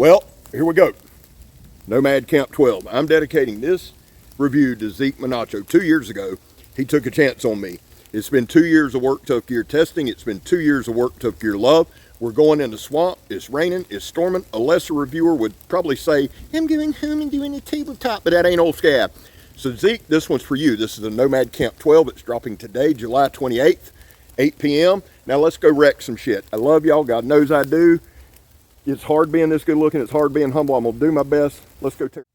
Well, here we go. Nomad Camp 12. I'm dedicating this review to Zeke Menacho. 2 years ago, he took a chance on me. It's been 2 years of work Tuff Gear testing. It's been 2 years of work Tuff Gear love. We're going in the swamp. It's raining. It's storming. A lesser reviewer would probably say, I'm going home and doing a tabletop, but that ain't old scab. So Zeke, this one's for you. This is the Nomad Camp 12. It's dropping today, July 28th, 8 p.m. Now let's go wreck some shit. I love y'all. God knows I do. It's hard being this good looking. It's hard being humble. I'm going to do my best. Let's go tear.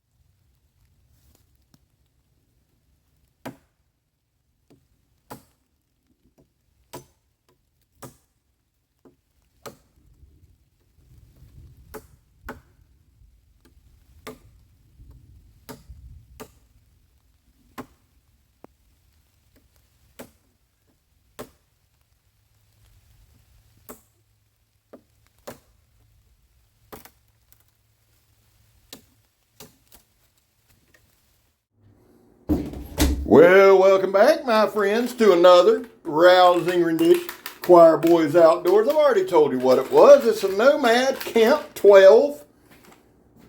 Well, welcome back, my friends, to another rousing rendition. Choir Boys Outdoors. I've already told you what it was. It's a Nomad Camp 12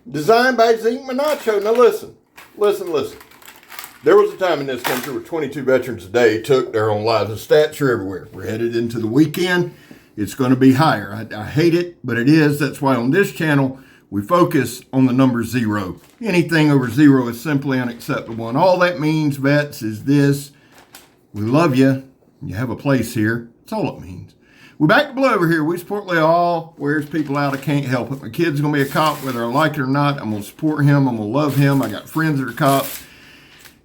designed by Zeke Menacho. Now listen. There was a time in this country where 22 veterans a day took their own lives. The stats are everywhere. We're headed into the weekend. It's going to be higher. I hate it, but it is. That's why on this channel, we focus on the number 0. Anything over 0 is simply unacceptable. And all that means, vets, is this. We love you. You have a place here. That's all it means. We're back to blue over here. We support all. Wears people out. I can't help it. My kid's going to be a cop, whether I like it or not. I'm going to support him. I'm going to love him. I got friends that are cops.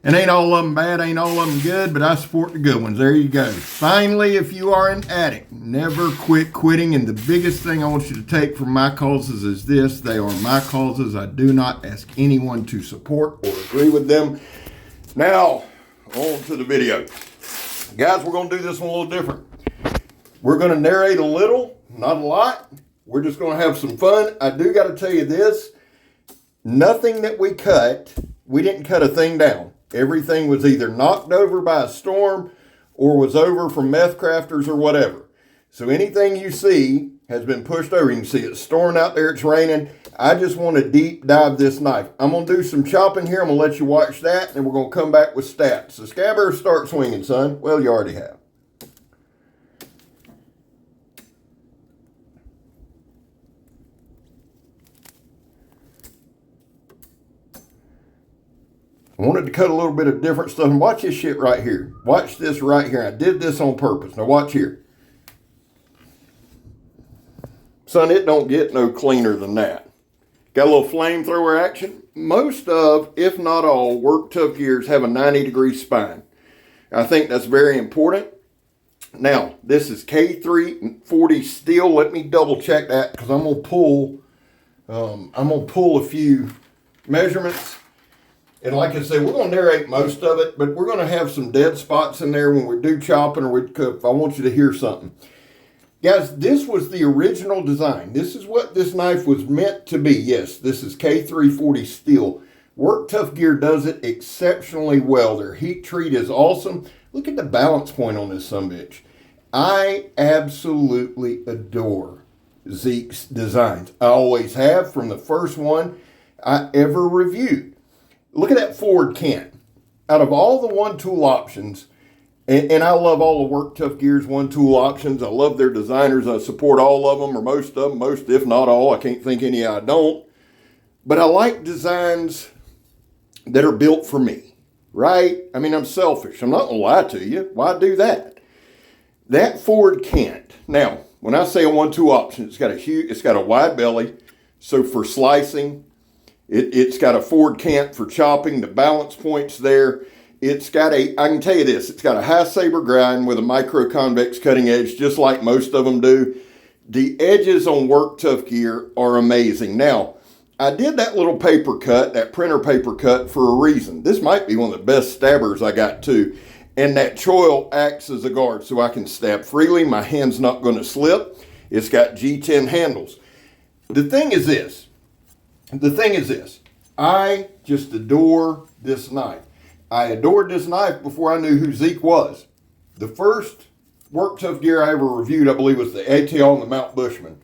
And ain't all of them bad, ain't all of them good, but I support the good ones. There you go. Finally, if you are an addict, never quit quitting. And the biggest thing I want you to take from my causes is this. They are my causes. I do not ask anyone to support or agree with them. Now, on to the video. Guys, we're going to do this one a little different. We're going to narrate a little, not a lot. We're just going to have some fun. I do got to tell you this. Nothing that we cut, we didn't cut a thing down. Everything was either knocked over by a storm or was over from meth crafters or whatever. So anything you see has been pushed over. You can see it's storming out there, it's raining. I just want to deep dive this knife. I'm going to do some chopping here. I'm going to let you watch that, and we're going to come back with stats. So Saber, start swinging, son. Well, you already have. I wanted to cut a little bit of different stuff. And watch this shit right here. Watch this right here. I did this on purpose. Now watch here. Son, it don't get no cleaner than that. Got a little flamethrower action. Most of, if not all, work Tuff Gears have a 90-degree spine. I think that's very important. Now, this is K340 steel. Let me double check that because I'm gonna pull a few measurements. And like I said, we're going to narrate most of it, but we're going to have some dead spots in there when we do chopping or we cook. If I want you to hear something. Guys, this was the original design. This is what this knife was meant to be. Yes, this is K340 steel. Work Tuff Gear does it exceptionally well. Their heat treat is awesome. Look at the balance point on this sumbitch. I absolutely adore Zeke's designs. I always have from the first one I ever reviewed. Look at that forward cant. Out of all the one-tool options, and I love all the Work Tuff Gear's one-tool options. I love their designers. I support all of them, or most of them, most if not all. I can't think any I don't. But I like designs that are built for me, right? I mean, I'm selfish. I'm not going to lie to you. Why do that? That forward cant. Now, when I say a one-tool option, it's got a wide belly. So for slicing, it's got a forward cant for chopping. The balance point's there. It's got I can tell you this, it's got a high Saber grind with a micro convex cutting edge, just like most of them do. The edges on Work Tuff Gear are amazing. Now, I did that little paper cut, that printer paper cut, for a reason. This might be one of the best stabbers I got too. And that choil acts as a guard so I can stab freely. My hand's not going to slip. It's got G10 handles. The thing is this. I just adore this knife. I adored this knife before I knew who Zeke was. The first Work Tuff Gear I ever reviewed, I believe, was the ATL and the Mount Bushman.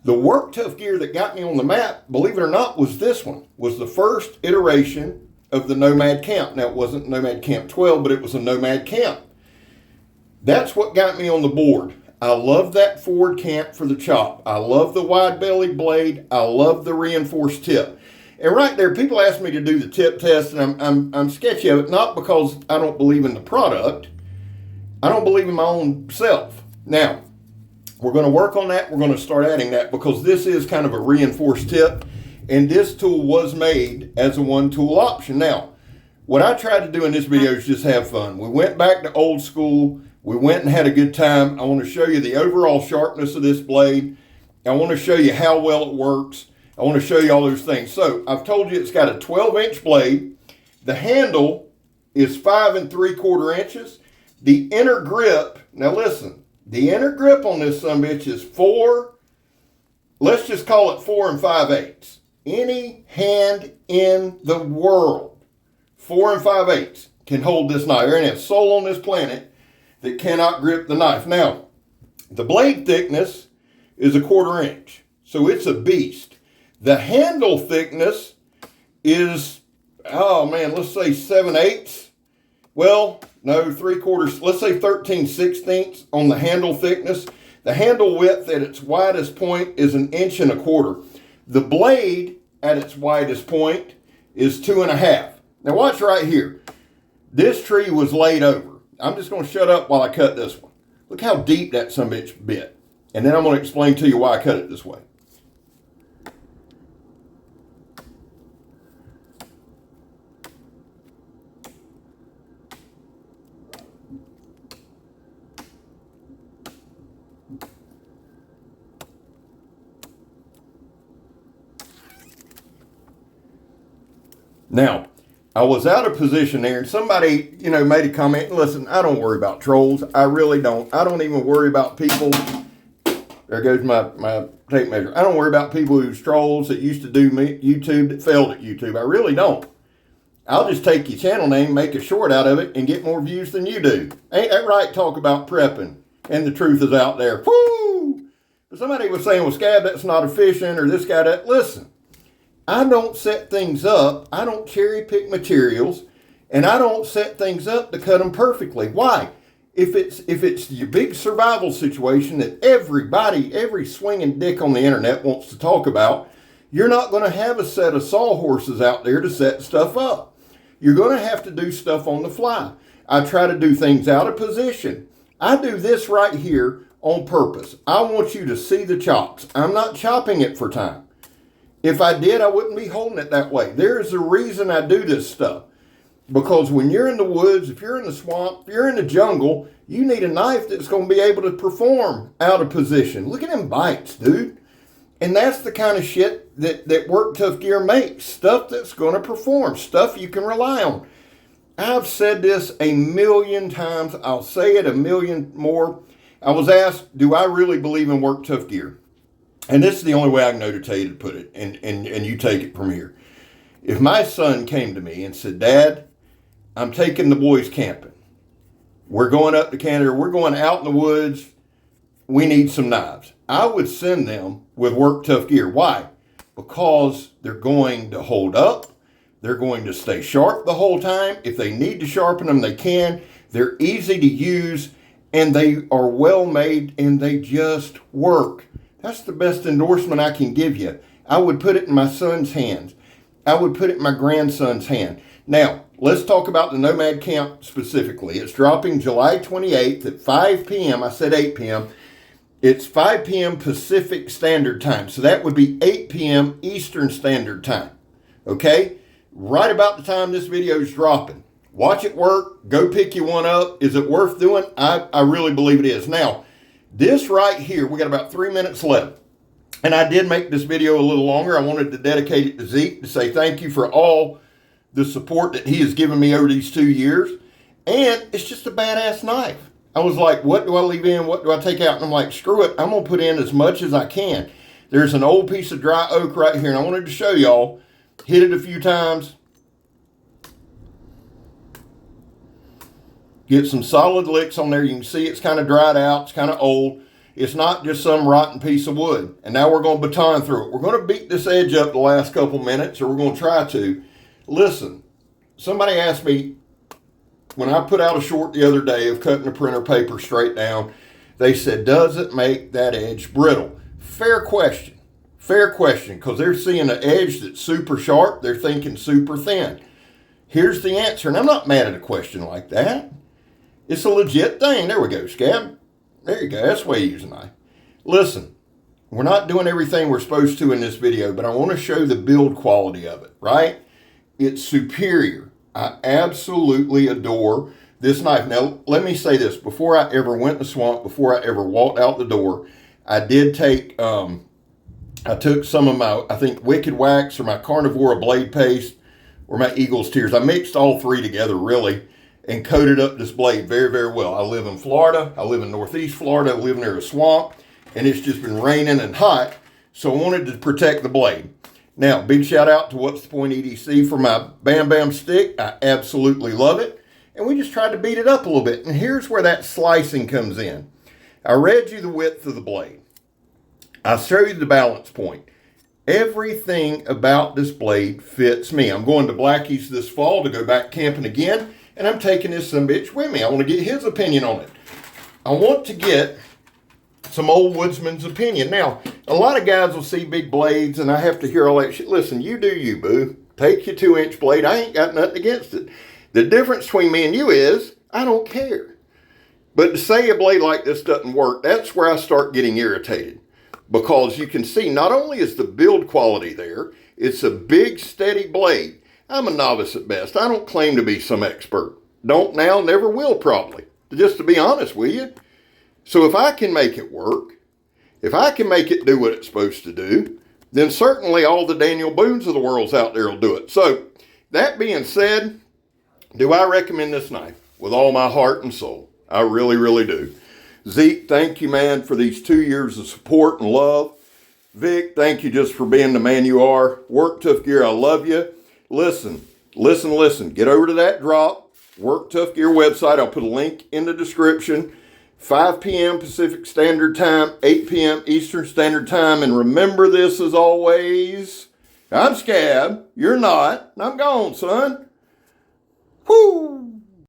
The work Tuff Gear that got me on the map, believe it or not, was this one. Was the first iteration of the Nomad Camp. Now, it wasn't Nomad Camp 12, but it was a Nomad Camp. That's what got me on the board. I love that forward camp for the chop. I love the wide belly blade. I love the reinforced tip. And right there, people ask me to do the tip test, and I'm sketchy of it, not because I don't believe in the product. I don't believe in my own self. Now, we're going to work on that. We're going to start adding that because this is kind of a reinforced tip, and this tool was made as a one-tool option. Now, what I tried to do in this video is just have fun. We went back to old school. We went and had a good time. I want to show you the overall sharpness of this blade. I want to show you how well it works. I want to show you all those things. So I've told you it's got a 12-inch blade. The handle is 5 3/4 inches. The inner grip, now listen, the inner grip on this sumbitch is 4, let's just call it 4 5/8. Any hand in the world, 4 5/8, can hold this knife. There ain't a soul on this planet that cannot grip the knife. Now, the blade thickness is 1/4 inch, so it's a beast. The handle thickness is, oh man, let's say 7/8. Well, no, 3/4, let's say 13/16 on the handle thickness. The handle width at its widest point is 1 1/4 inches. The blade at its widest point is 2.5. Now watch right here. This tree was laid over. I'm just going to shut up while I cut this one. Look how deep that sumbitch bit. And then I'm going to explain to you why I cut it this way. Now, I was out of position there, and somebody, made a comment. Listen, I don't worry about trolls. I really don't. I don't even worry about people. There goes my tape measure. I don't worry about people who's trolls that used to do YouTube that failed at YouTube. I really don't. I'll just take your channel name, make a short out of it, and get more views than you do. Ain't that right? Talk about prepping, and the truth is out there. Woo! But somebody was saying, well, Scab, that's not efficient, or this guy, that. Listen. I don't set things up, I don't cherry pick materials, and I don't set things up to cut them perfectly. Why? If it's your big survival situation that every swinging dick on the internet wants to talk about, you're not going to have a set of sawhorses out there to set stuff up. You're going to have to do stuff on the fly. I try to do things out of position. I do this right here on purpose. I want you to see the chops. I'm not chopping it for time. If I did, I wouldn't be holding it that way. There's a reason I do this stuff. Because when you're in the woods, if you're in the swamp, if you're in the jungle, you need a knife that's going to be able to perform out of position. Look at them bites, dude. And that's the kind of shit that Work Tuff Gear makes. Stuff that's going to perform. Stuff you can rely on. I've said this 1,000,000 times. I'll say it 1,000,000 more. I was asked, do I really believe in Work Tuff Gear? And this is the only way I know to tell you to put it, and you take it from here. If my son came to me and said, Dad, I'm taking the boys camping. We're going up to Canada. We're going out in the woods. We need some knives. I would send them with Work Tuff Gear. Why? Because they're going to hold up. They're going to stay sharp the whole time. If they need to sharpen them, they can. They're easy to use, and they are well made, and they just work. That's the best endorsement I can give you. I would put it in my son's hands. I would put it in my grandson's hand. Now, let's talk about the Nomad Camp specifically. It's dropping July 28th at 5 p.m. I said 8 p.m. It's 5 p.m. Pacific Standard Time. So that would be 8 p.m. Eastern Standard Time. Okay? Right about the time this video is dropping. Watch it work. Go pick you one up. Is it worth doing? I really believe it is. Now, this right here, we got about 3 minutes left. And I did make this video a little longer. I wanted to dedicate it to Zeke to say thank you for all the support that he has given me over these 2 years. And it's just a badass knife. I was like, what do I leave in? What do I take out? And I'm like, screw it. I'm going to put in as much as I can. There's an old piece of dry oak right here. And I wanted to show y'all. Hit it a few times. Get some solid licks on there. You can see it's kind of dried out. It's kind of old. It's not just some rotten piece of wood. And now we're going to baton through it. We're going to beat this edge up the last couple minutes, or we're going to try to. Listen, somebody asked me, when I put out a short the other day of cutting the printer paper straight down, they said, does it make that edge brittle? Fair question. Fair question, because they're seeing an edge that's super sharp. They're thinking super thin. Here's the answer, and I'm not mad at a question like that. It's a legit thing. There we go, Scab. There you go. That's the way you use a knife. Listen, we're not doing everything we're supposed to in this video, but I want to show the build quality of it, right? It's superior. I absolutely adore this knife. Now, let me say this. Before I ever went in the swamp, before I ever walked out the door, I did take, I took some of my, I think, Wicked Wax or my Carnivora blade paste or my Eagle's Tears. I mixed all three together, really, and coated up this blade very, very well. I live in Florida. I live in Northeast Florida. I live near a swamp, and it's just been raining and hot, so I wanted to protect the blade. Now, big shout out to What's the Point EDC for my Bam Bam stick. I absolutely love it. And we just tried to beat it up a little bit. And here's where that slicing comes in. I read you the width of the blade. I showed you the balance point. Everything about this blade fits me. I'm going to Blackie's this fall to go back camping again, and I'm taking this sumbitch with me. I want to get his opinion on it. I want to get some old woodsman's opinion. Now, a lot of guys will see big blades, and I have to hear all that shit. Listen, you do you, boo. Take your 2-inch blade. I ain't got nothing against it. The difference between me and you is I don't care. But to say a blade like this doesn't work, that's where I start getting irritated. Because you can see not only is the build quality there, it's a big, steady blade. I'm a novice at best. I don't claim to be some expert. Don't now, never will probably. Just to be honest with you. So if I can make it work, if I can make it do what it's supposed to do, then certainly all the Daniel Boones of the world's out there will do it. So that being said, do I recommend this knife? With all my heart and soul. I really, really do. Zeke, thank you, man, for these 2 years of support and love. Vic, thank you just for being the man you are. Work Tuff Gear, I love you. Listen. Get over to that drop. Work Tuff Gear website. I'll put a link in the description. 5 p.m. Pacific Standard Time, 8 p.m. Eastern Standard Time. And remember this as always. I'm Scab. You're not. And I'm gone, son. Whoo!